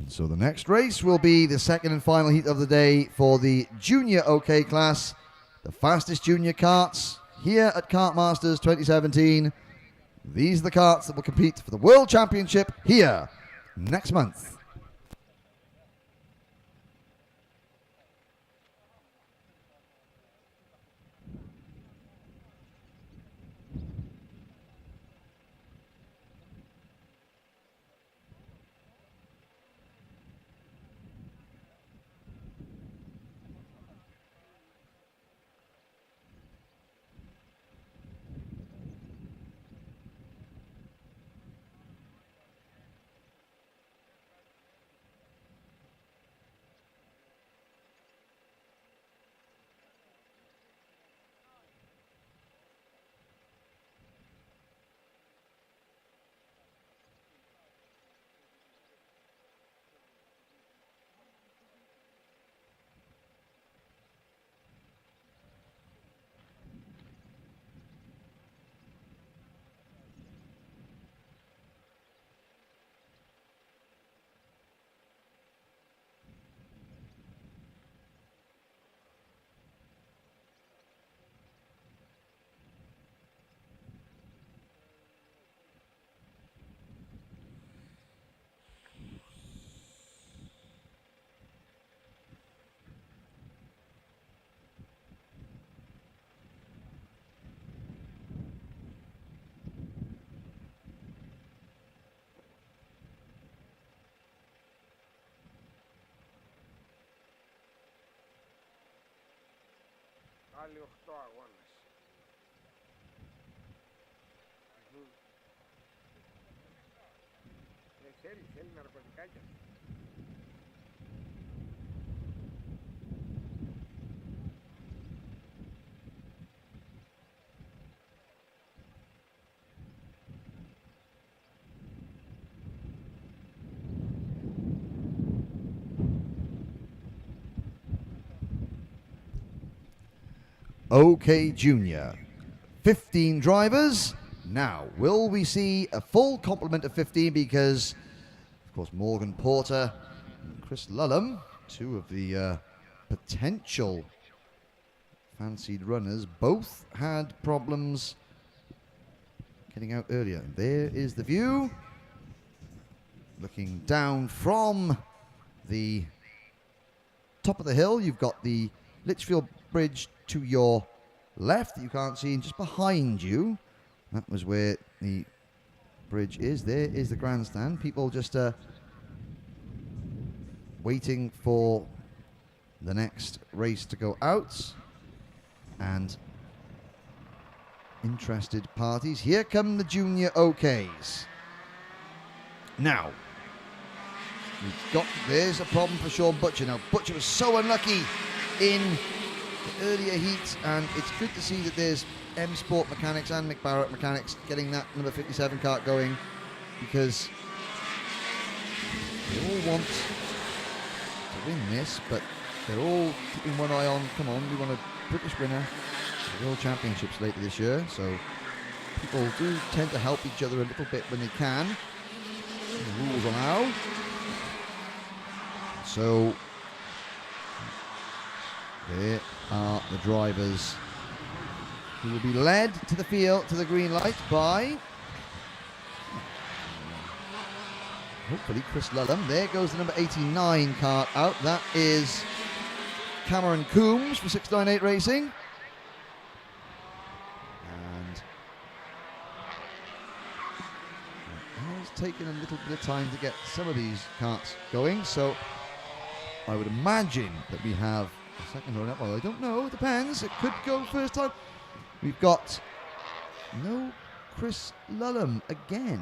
So the next race will be the second and final heat of the day for the junior OK class, the fastest junior karts here at Kart Masters 2017. These are the karts that will compete for the World Championship here next month. Άλλοι 8 αγώνες. Θέλει ναρκωτικάκια. OK Junior, 15 drivers. Now, will we see a full complement of 15? Because, of course, Morgan Porter and Chris Lullum, two of the potential fancied runners, both had problems getting out earlier. And there is the view. Looking down from the top of the hill, you've got the Litchfield Bridge to your left that you can't see, and just behind you, that was where the bridge is. There is the grandstand. People just waiting for the next race to go out, and interested parties. Here come the junior OKs. Now, there's a problem for Sean Butcher. Now, Butcher was so unlucky in the earlier heat, and it's good to see that there's M Sport Mechanics and McBarrett Mechanics getting that number 57 kart going, because they all want to win this, but they're all keeping one eye on, come on, we want a British winner for the World Championships later this year, so people do tend to help each other a little bit when they can. The rules allow. So there are the drivers who will be led to the field, to the green light by, hopefully, Chris Lullum. There goes the number 89 kart out. That is Cameron Coombs for 698 Racing. And it has taken a little bit of time to get some of these karts going, so I would imagine that we have a second run up. Well, I don't know, it depends. It could go first time. We've got no Chris Lullum again.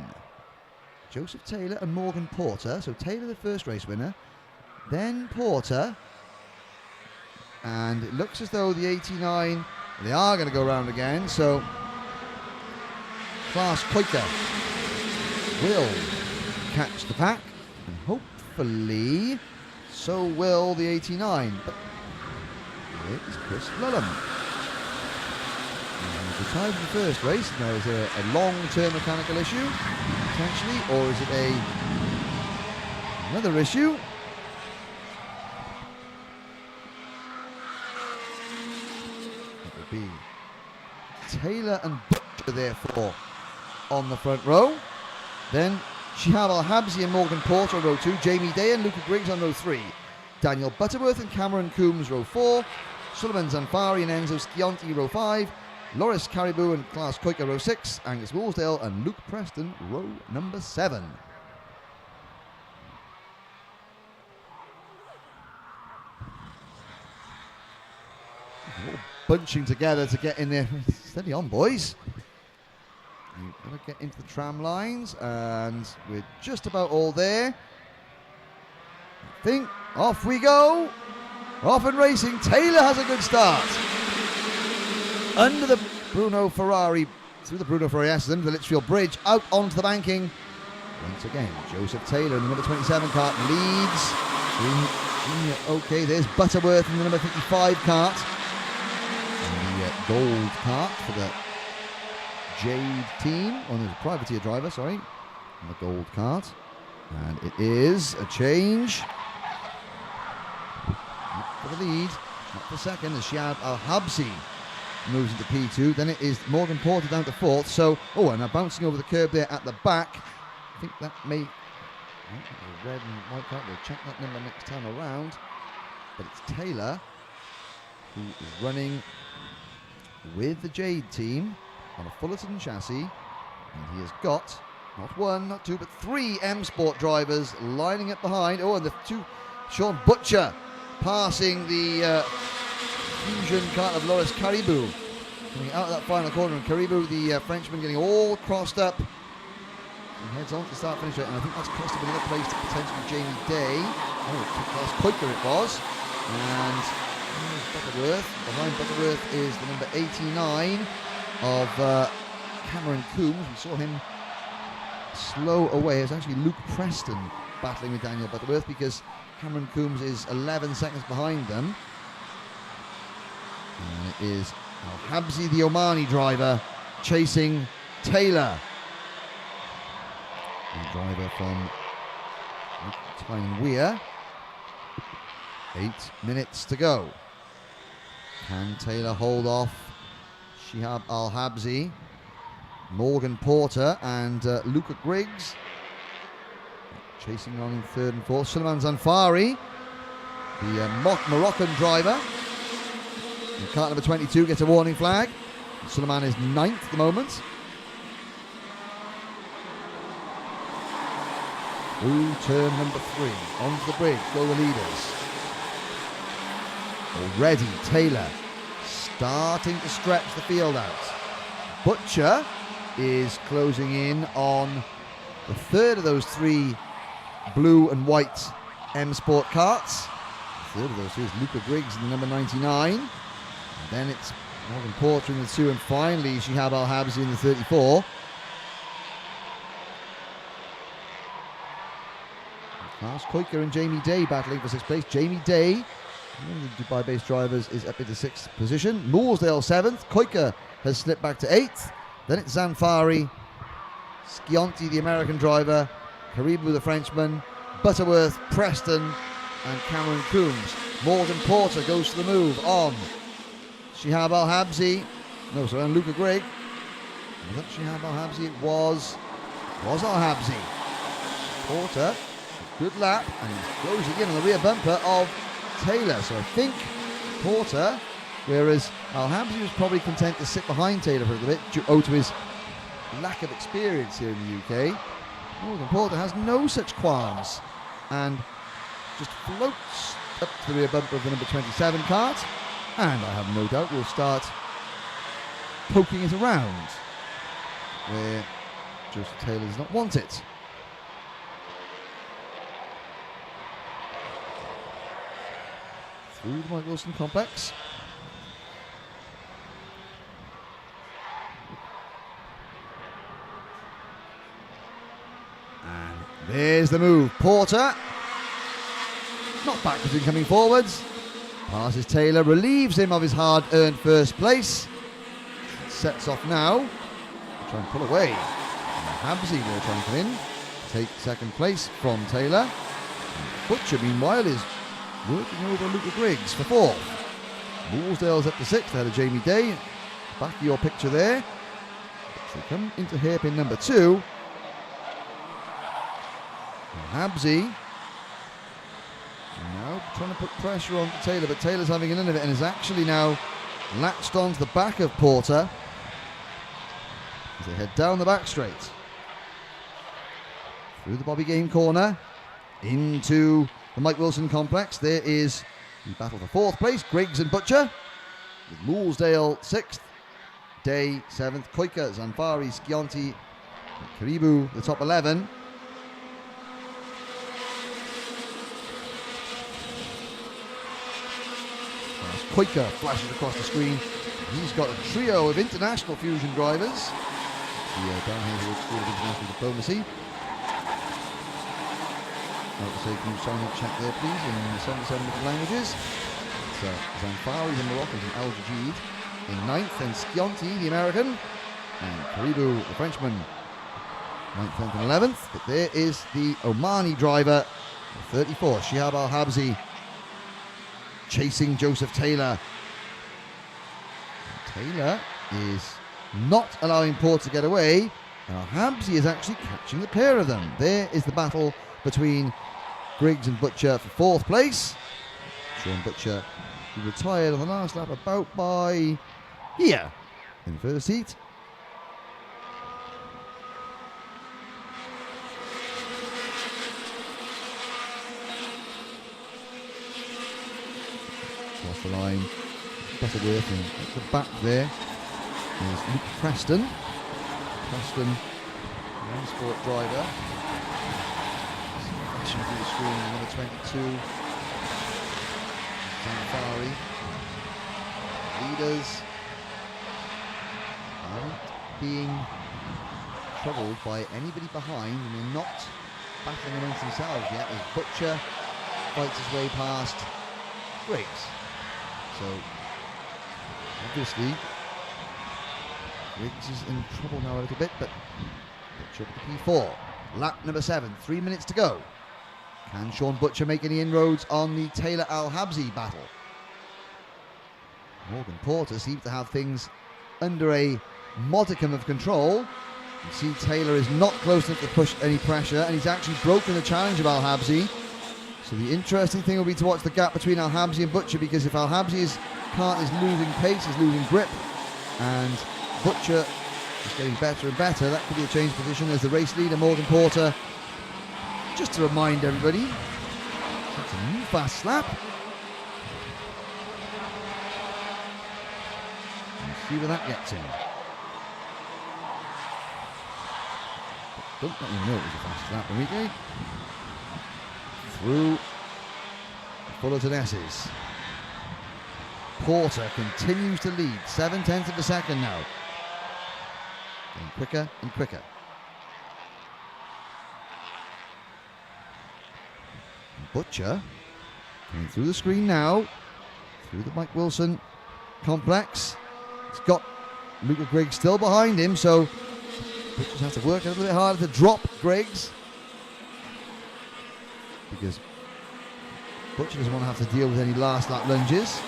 Joseph Taylor and Morgan Porter. So Taylor, the first race winner, then Porter, and it looks as though the 89, they are going to go around again. So Klaas Koike will catch the pack, and hopefully so will the 89. But here is Chris Lullum. The time for the first race. Now, is there a long-term mechanical issue, potentially, or is it a Another issue. That would be Taylor and Butcher, therefore, on the front row. Then Shihab Al-Habsi and Morgan Porter on row 2. Jamie Day and Luca Griggs on row 3. Daniel Butterworth and Cameron Coombs, row 4. Sullivan Zanfari and Enzo Schianti, row 5. Loris Caribou and Klaas Kuiker, row 6. Angus Woolsdale and Luke Preston, row number 7. All bunching together to get in there. Steady on, boys. You've got to get into the tram lines, and we're just about all there. I think off we go. Off and racing. Taylor has a good start. Under the Bruno Ferrari, through the Bruno Ferrari S, under the Litchfield Bridge, out onto the banking. Once again, Joseph Taylor in the number 27 cart leads. Okay, there's Butterworth in the number 55 cart. And the gold cart for the Jade team, or the privateer driver, sorry, on the gold cart. And it is a change. Not for the lead, not for second, as Shihab Al-Habsi moves into P2. Then it is Morgan Porter down to 4th. So, and now bouncing over the curb there at the back. I think that may, the red and white card, we'll check that number next time around. But it's Taylor who is running with the Jade team on a Fullerton chassis, and he has got not one, not two, but 3 M Sport drivers lining up behind. And the 2, Sean Butcher passing the Fusion cart of Loris Caribou, coming out of that final corner, and Caribou, the Frenchman, getting all crossed up. He heads on to start finish rate, and I think that's cost him another place to potentially Jamie Day. Klaas Kuiker it was, and Butterworth. Behind Butterworth is the number 89 of Cameron Coombs. We saw him slow away. It's actually Luke Preston battling with Daniel Butterworth, because Cameron Coombs is 11 seconds behind them. And it is Al-Habsi, the Omani driver, chasing Taylor. The driver from Tyne Weir. 8 minutes to go. Can Taylor hold off Shihab Al-Habsi, Morgan Porter and Luca Griggs? Chasing on in 3rd and 4th. Sulaiman Zanfari, the Moroccan driver. And cart number 22 gets a warning flag. Sulaiman is 9th at the moment. Through turn number 3, onto the bridge, go the leaders. Already Taylor starting to stretch the field out. Butcher is closing in on the 3rd of those 3 blue and white M Sport carts. The 3rd of those 3 is Luca Griggs in the number 99. And then it's Morgan Porter in the 2, and finally Shihab Al-Habsi in the 34. Klaas Kuiker and Jamie Day battling for 6th place. Jamie Day, one of the Dubai-based drivers, is up into 6th position. Mooresdale 7th. Kuiker has slipped back to 8th. Then it's Zanfari, Schianti, the American driver, Caribou, the Frenchman, Butterworth, Preston, and Cameron Coombs. Morgan Porter goes to the move on Shihab Al-Habsi. No, sorry, on Luca Grigg. Was that Shihab Al-Habsi? It was Al-Habsi. Porter, good lap, and he's closing in on the rear bumper of Taylor. So I think Porter, whereas Al-Habsi was probably content to sit behind Taylor for a little bit, due to his lack of experience here in the UK, Morgan Porter has no such qualms and just floats up to the rear bumper of the number 27 cart, and I have no doubt will start poking it around where Joseph Taylor does not want it. Through the Mike Wilson complex. And there's the move. Porter, not backwards in coming forwards. Passes Taylor, relieves him of his hard-earned first place. Sets off now. Try and pull away. Habsi will try and come in. Take 2nd place from Taylor. Butcher, meanwhile, is working over Luca Griggs for fourth. Moolsdale's up to sixth ahead of Jamie Day. Back of your picture there. So they come into hairpin number 2. Habsy now trying to put pressure on Taylor, but Taylor's having none of it and is actually now latched onto the back of Porter as they head down the back straight. Through the Bobby Game corner into the Mike Wilson complex. There is the battle for fourth place, Griggs and Butcher, with Moolsdale 6th, Day 7th, Koika, Zanfari, Schianti, Karibu, the top 11. As Koika flashes across the screen, he's got a trio of international fusion drivers. The Downhill School of International Diplomacy. I'll say, can you sign that check there, please, in 77 different languages. It's Zanfari, the Moroccan, and Al Jadid in 9th, and Schianti, the American, and Karibu, the Frenchman, 9th, 10th, and 11th. But there is the Omani driver, 34, Shihab Al-Habsi, chasing Joseph Taylor. Taylor is not allowing Porter to get away. Al-Habsi is actually catching the pair of them. There is the battle between Griggs and Butcher for fourth place. Sean Butcher, who retired on the last lap about by here in first heat. Across the line, Butterworth, and at the back there is Luke Preston. Preston, one sport driver. Flashing through the screen, number 22. Zanfari. Leaders aren't being troubled by anybody behind, and they're not battling amongst themselves yet as Butcher fights his way past Griggs. So, obviously, Griggs is in trouble now a little bit, but Butcher with the P4. Lap number 7, 3 minutes to go. Can Sean Butcher make any inroads on the Taylor Al-Habsi battle? Morgan Porter seems to have things under a modicum of control. You see Taylor is not close enough to push any pressure, and he's actually broken the challenge of Al-Habsi. So the interesting thing will be to watch the gap between Al-Habsi and Butcher, because if Al-Habsi's kart is losing pace, is losing grip, and Butcher is getting better and better, that could be a change of position as the race leader, Morgan Porter. Just to remind everybody, that's a new fast lap. Let's see where that gets him. Don't let me know it was the fastest lap, Enrique. Through Fullerton S's. Porter continues to lead, 7/10 of a second now. Getting quicker and quicker. Butcher coming through the screen now, through the Mike Wilson complex. He's got Luca Griggs still behind him, so Butcher's has to work a little bit harder to drop Griggs, because Butcher doesn't want to have to deal with any last lap lunges.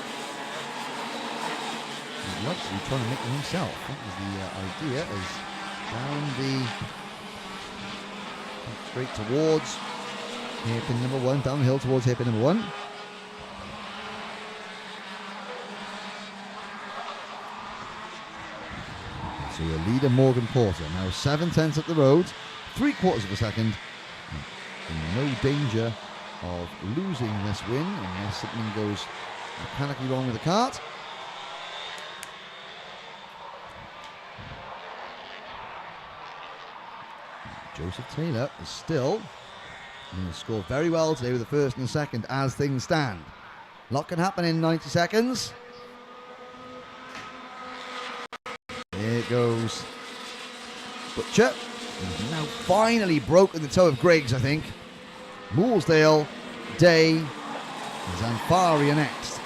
He'd like to be trying to make them himself. That was the idea, is down the straight towards hairpin number 1, downhill towards hairpin number 1. So your leader, Morgan Porter, now 7/10 up the road, 3/4 of a second, in no danger of losing this win unless something goes mechanically wrong with the kart. Joseph Taylor is still going to score very well today with the first and the second as things stand. A lot can happen in 90 seconds. There it goes. Butcher. He's now finally broken the toe of Griggs, I think. Moolsdale, Day, and Zanfari are next.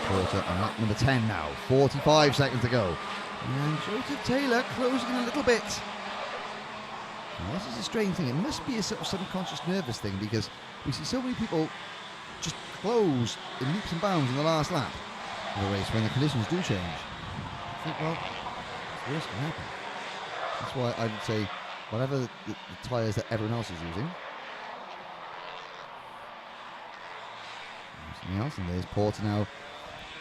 Porter on lap number 10 now. 45 seconds to go. And Joseph Taylor closing in a little bit. Now, this is a strange thing. It must be a sort of subconscious nervous thing because we see so many people just close in leaps and bounds in the last lap of the race when the conditions do change. I think, well, the worst can happen. That's why I would say whatever the tyres that everyone else is using. Something else, and there's Porter now.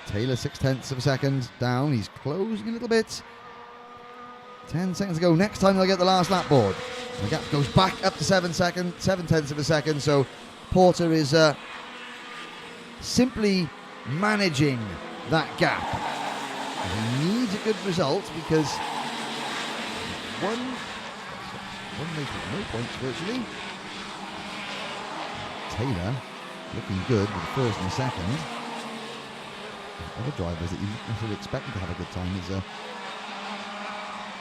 Taylor 0.6 of a second down. He's closing a little bit. 10 seconds to go. Next time they'll get the last lap board. The gap goes back up to 7/10 of a second. So Porter is simply managing that gap. And he needs a good result because one race with no points virtually. Taylor looking good with the first and the second. Other drivers that you necessarily expected to have a good time is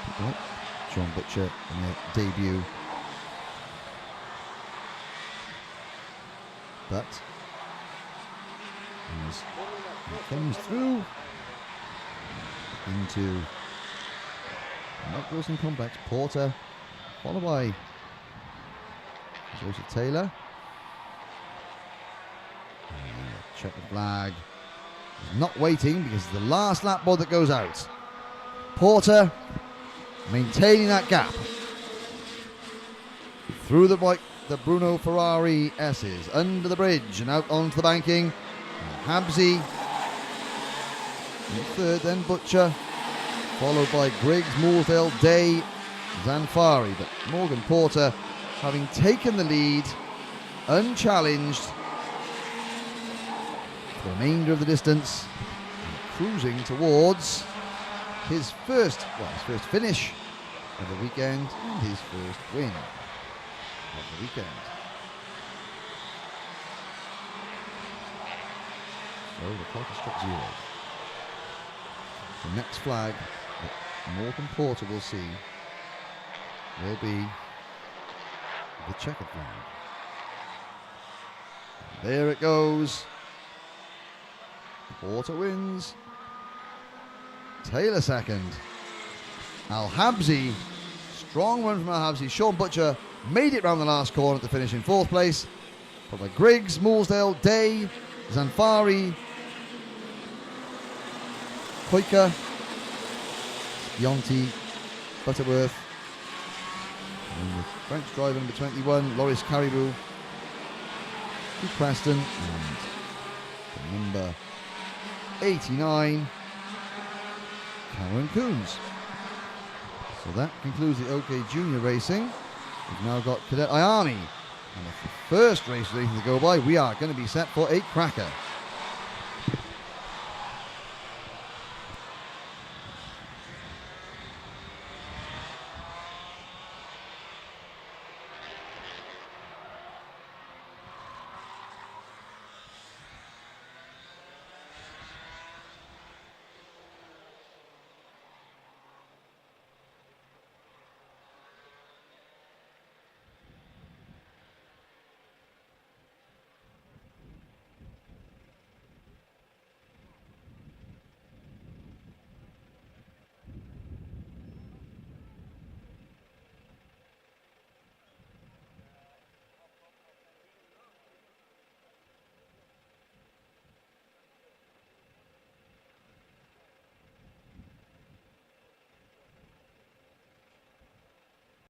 people like Sean Butcher in their debut. But as he comes through into Mike Wilson Complex, Porter followed by Joseph Taylor. Check the flag. He's not waiting because it's the last lap board that goes out. Porter maintaining that gap through the Bruno Ferrari S's under the bridge and out onto the banking. Habsy in third, then Butcher, followed by Griggs, Mooresdale, Day, Zanfari. But Morgan Porter, having taken the lead, unchallenged, the remainder of the distance, cruising towards his first finish of the weekend and his first win of the weekend. So the clock has struck 0. The next flag that Morgan Porter will see will be the checkered flag. There it goes. Porter wins. Taylor second. Al-Habsi, strong run from Al-Habsi. Sean Butcher made it round the last corner to finish in 4th place. Followed by Griggs, Mooresdale, Day, Zanfari, Koika, Yonti, Butterworth. And the French driver number 21, Loris Caribou, Hugh Preston, and the number 89, Cameron Coons. So that concludes the OK Junior racing. We've now got Cadet Iami. And if the first race racing to go by, we are going to be set for a cracker.